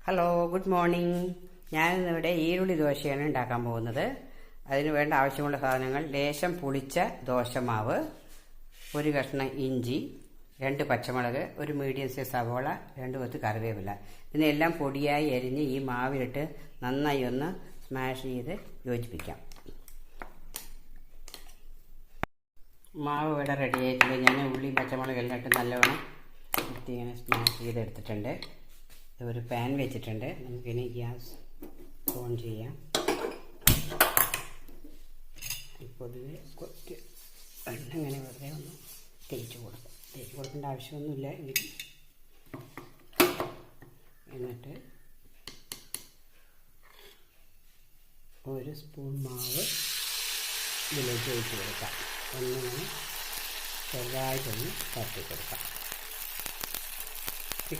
Hello, good morning. ഞാനിന്നിവിടെ ഈരുള്ളി ദോശയാണ് ഉണ്ടാക്കാൻ പോകുന്നത്. അതിന് വേണ്ട ആവശ്യമുള്ള സാധനങ്ങൾ: ലേശം പുളിച്ച ദോശമാവ്, ഒരു കഷ്ണം ഇഞ്ചി, 2 പച്ചമുളക്, ഒരു മീഡിയം സൈസ് സവോള, 2 കൊത്ത് കറിവേപ്പില. ഇതിനെല്ലാം പൊടിയായി അരിഞ്ഞ് ഈ മാവിലിട്ട് നന്നായി ഒന്ന് സ്മാഷ് ചെയ്ത് യോജിപ്പിക്കാം. മാവ് ഇവിടെ റെഡി ആയിട്ടുണ്ട്. ഞാൻ ഉള്ളിയും പച്ചമുളകെല്ലാം ഇട്ട് നല്ലവണ്ണം ഇങ്ങനെ സ്മാഷ് ചെയ്തെടുത്തിട്ടുണ്ട്. ഒരു പാൻ വെച്ചിട്ടുണ്ട്. നമുക്കിനി ഗ്യാസ് ഓൺ ചെയ്യാം. പൊതുവെ കുറച്ച് എണ്ണ ഇങ്ങനെ വെറുതെ ഒന്ന് തേച്ച് കൊടുക്കേണ്ട ആവശ്യമൊന്നുമില്ല. എന്നിട്ട് 1 സ്പൂൺ മാവ് ഇതിലേക്ക് ഒഴിച്ച് കൊടുക്കാം. ഒന്നിങ്ങനെ ചെറുതായിട്ടൊന്ന് തട്ടി കൊടുക്കാം.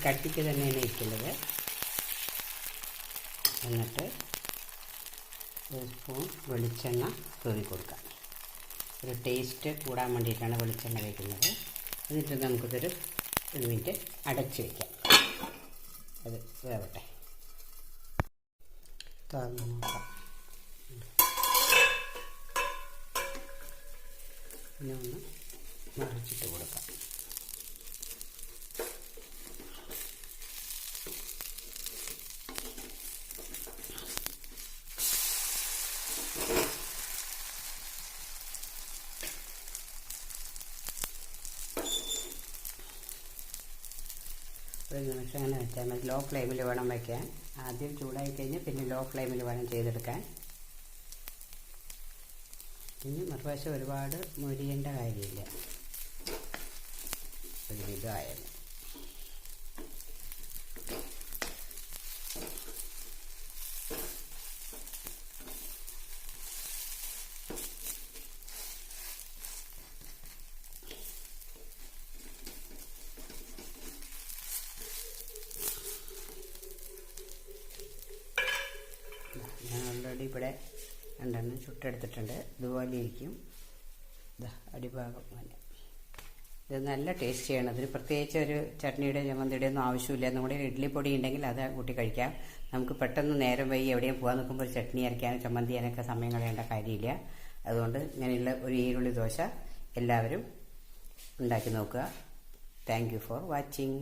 കട്ടിക്ക് തന്നെയാണ് ഇരിക്കുന്നത്. എന്നിട്ട് 1 സ്പൂൺ വെളിച്ചെണ്ണ തൂവി കൊടുക്കാം. ഒരു ടേസ്റ്റ് കൂടാൻ വേണ്ടിയിട്ടാണ് വെളിച്ചെണ്ണ വയ്ക്കുന്നത്. എന്നിട്ട് നമുക്കിതൊരു 1 മിനിറ്റ് അടച്ച് വയ്ക്കാം. അത് വേവട്ടെ. തുറന്ന് നോക്കാം. പിന്നെ ഒന്ന് മറിച്ചിട്ട് കൊടുക്കാം. ഒരു നിമിഷം അങ്ങനെ വെച്ചാൽ മതി. ലോ ഫ്ലെയിമിൽ വേണം വയ്ക്കാൻ. ആദ്യം ചൂടായി കഴിഞ്ഞാൽ പിന്നെ ലോ ഫ്ലെയിമിൽ വേണം ചെയ്തെടുക്കാൻ. ഇനി മറുവശം ഒരുപാട് മൊരിയേണ്ട കാര്യമില്ല. ഒരു വിധമായാലും ഓൾറെഡി ഇവിടെ 2 എണ്ണം ചുട്ടെടുത്തിട്ടുണ്ട്. ഇതുപോലെ ഇരിക്കും. അടിഭാഗം അങ്ങനെ. ഇത് നല്ല ടേസ്റ്റ് ചെയ്യണം. അതിന് പ്രത്യേകിച്ച് ഒരു ചട്നിയുടെ ചമ്മന്തിയുടെ ഒന്നും ആവശ്യമില്ല. നമ്മുടെ ഇഡ്ഡലി പൊടി ഉണ്ടെങ്കിൽ അത് കൂട്ടി കഴിക്കാം. നമുക്ക് പെട്ടെന്ന് നേരം വൈകി എവിടെയും പോകാൻ നിൽക്കുമ്പോൾ ഒരു ചട്നി അരയ്ക്കാനും ചമ്മന്തി ചെയ്യാനൊക്കെ സമയം കളയേണ്ട കാര്യമില്ല. അതുകൊണ്ട് ഇങ്ങനെയുള്ള ഒരു ഈരുള്ളി ദോശ എല്ലാവരും ഉണ്ടാക്കി നോക്കുക. Thank you for watching.